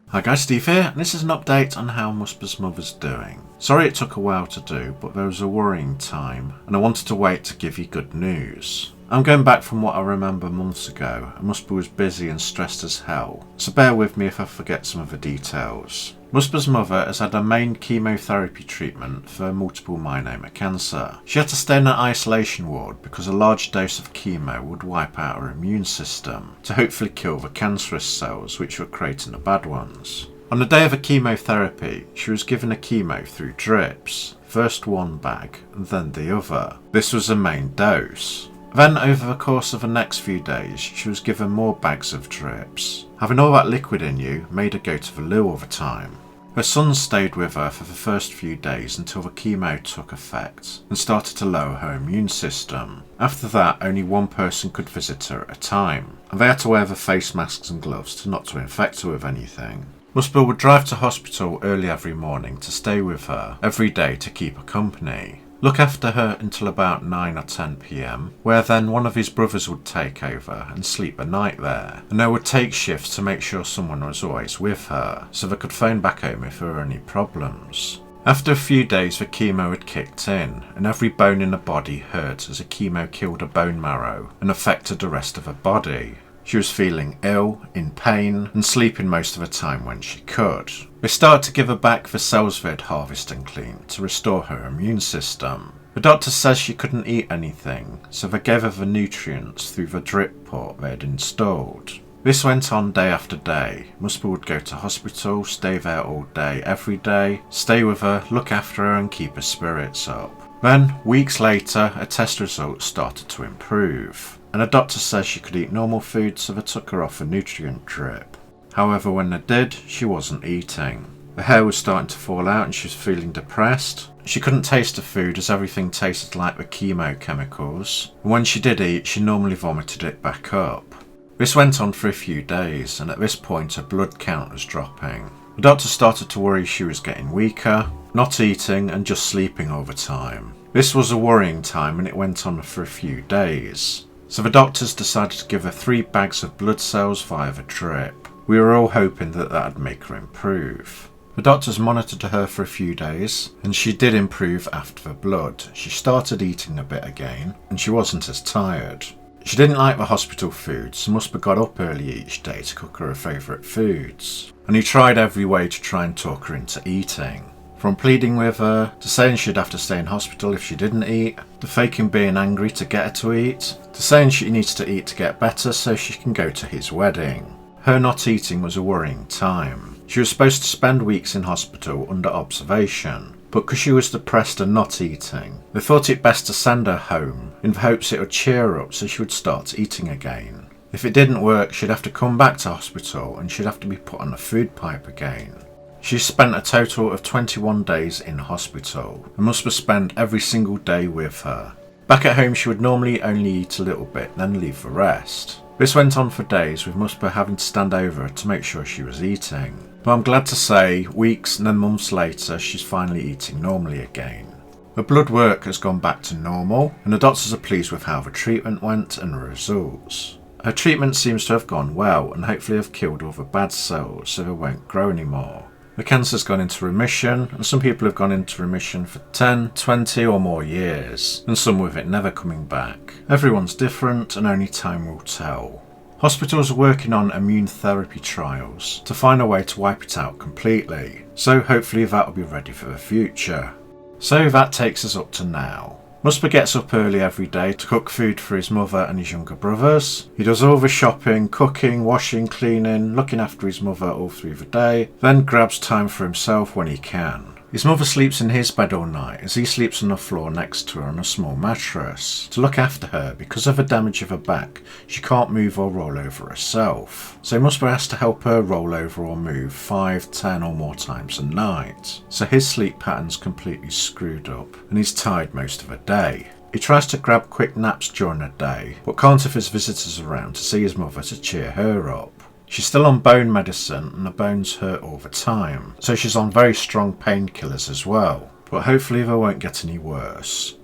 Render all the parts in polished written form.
Hi guys, Steve here, and this is an update on how Misbah Mother's doing. Sorry it took a while to do, but there was a worrying time, and I wanted to wait to give you good news. I'm going back from what I remember months ago, and Misbah was busy and stressed as hell, so bear with me if I forget some of the details. Misbah's mother has had her main chemotherapy treatment for multiple myeloma cancer. She had to stay in an isolation ward because a large dose of chemo would wipe out her immune system to hopefully kill the cancerous cells which were creating the bad ones. On the day of her chemotherapy, she was given a chemo through drips, first one bag and then the other. This was the main dose. Then over the course of the next few days, she was given more bags of drips. Having all that liquid in you made her go to the loo all the time. Her son stayed with her for the first few days until the chemo took effect and started to lower her immune system. After that, only one person could visit her at a time, and they had to wear the face masks and gloves not to infect her with anything. Misbah would drive to hospital early every morning to stay with her every day to keep her company. Look after her until about 9 or 10 PM, where then one of his brothers would take over and sleep the night there, and they would take shifts to make sure someone was always with her, so they could phone back home if there were any problems. After a few days the chemo had kicked in, and every bone in her body hurt as the chemo killed her bone marrow and affected the rest of her body. She was feeling ill, in pain, and sleeping most of the time when she could. They started to give her back the cells they had harvested and cleaned to restore her immune system. The doctor says she couldn't eat anything, so they gave her the nutrients through the drip port they had installed. This went on day after day. Misbah would go to hospital, stay there all day, every day, stay with her, look after her and keep her spirits up. Then, weeks later, her test results started to improve, and a doctor says she could eat normal food, so they took her off a nutrient drip. However, when they did, she wasn't eating. The hair was starting to fall out and she was feeling depressed. She couldn't taste the food as everything tasted like the chemo chemicals, and when she did eat, she normally vomited it back up. This went on for a few days, and at this point her blood count was dropping. The doctor started to worry she was getting weaker, not eating and just sleeping all the time. This was a worrying time and it went on for a few days. So the doctors decided to give her 3 bags of blood cells via the drip. We were all hoping that would make her improve. The doctors monitored her for a few days, and she did improve after the blood. She started eating a bit again, and she wasn't as tired. She didn't like the hospital food, so Misbah got up early each day to cook her favourite foods. And he tried every way to try and talk her into eating. From pleading with her, to saying she'd have to stay in hospital if she didn't eat, to faking being angry to get her to eat, to saying she needs to eat to get better so she can go to his wedding. Her not eating was a worrying time. She was supposed to spend weeks in hospital under observation, but because she was depressed and not eating, they thought it best to send her home in the hopes it would cheer her up so she would start eating again. If it didn't work, she'd have to come back to hospital and she'd have to be put on a food pipe again. She spent a total of 21 days in hospital and Misbah spent every single day with her. Back at home she would normally only eat a little bit, then leave the rest. This went on for days, with Misbah having to stand over her to make sure she was eating. But I'm glad to say, weeks and then months later, she's finally eating normally again. Her blood work has gone back to normal, and the doctors are pleased with how the treatment went and the results. Her treatment seems to have gone well, and hopefully have killed all the bad cells so they won't grow anymore. The cancer's gone into remission, and some people have gone into remission for 10, 20 or more years, and some with it never coming back. Everyone's different and only time will tell. Hospitals are working on immune therapy trials to find a way to wipe it out completely, so hopefully that will be ready for the future. So that takes us up to now. Misbah gets up early every day to cook food for his mother and his younger brothers. He does all the shopping, cooking, washing, cleaning, looking after his mother all through the day, then grabs time for himself when he can. His mother sleeps in his bed all night as he sleeps on the floor next to her on a small mattress. To look after her, because of the damage of her back, she can't move or roll over herself. So Misbah has to help her roll over or move 5, 10 or more times a night. So his sleep pattern's completely screwed up and he's tired most of the day. He tries to grab quick naps during the day, but can't if there's visitors around to see his mother to cheer her up. She's still on bone medicine and the bones hurt all the time, so she's on very strong painkillers as well, but hopefully they won't get any worse.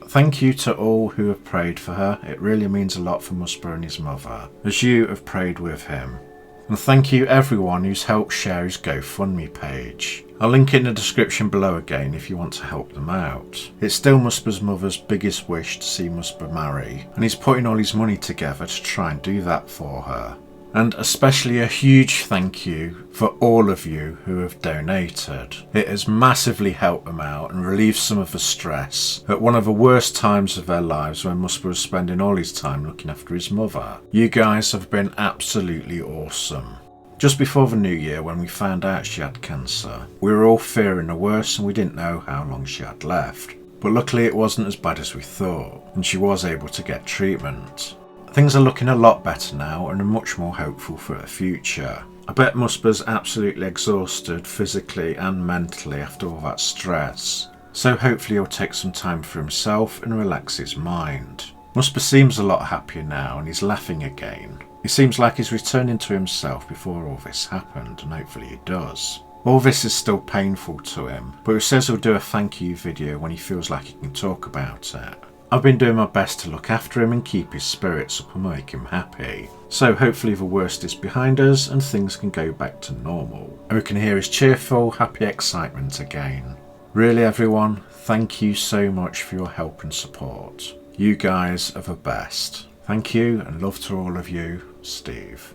Thank you to all who have prayed for her. It really means a lot for Misbah and his mother, as you have prayed with him. And thank you everyone who's helped share his GoFundMe page. I'll link it in the description below again if you want to help them out. It's still Misbah's mother's biggest wish to see Misbah marry, and he's putting all his money together to try and do that for her. And especially a huge thank you for all of you who have donated. It has massively helped them out and relieved some of the stress at one of the worst times of their lives when Misbah was spending all his time looking after his mother. You guys have been absolutely awesome. Just before the new year, when we found out she had cancer, we were all fearing the worst and we didn't know how long she had left. But luckily it wasn't as bad as we thought, and she was able to get treatment. Things are looking a lot better now and are much more hopeful for the future. I bet Misbah's absolutely exhausted physically and mentally after all that stress, so hopefully he'll take some time for himself and relax his mind. Misbah seems a lot happier now and he's laughing again. It seems like he's returning to himself before all this happened, and hopefully he does. All this is still painful to him, but he says he'll do a thank you video when he feels like he can talk about it. I've been doing my best to look after him and keep his spirits up and make him happy. So hopefully the worst is behind us and things can go back to normal, and we can hear his cheerful, happy excitement again. Really everyone, thank you so much for your help and support. You guys are the best. Thank you and love to all of you, Steve.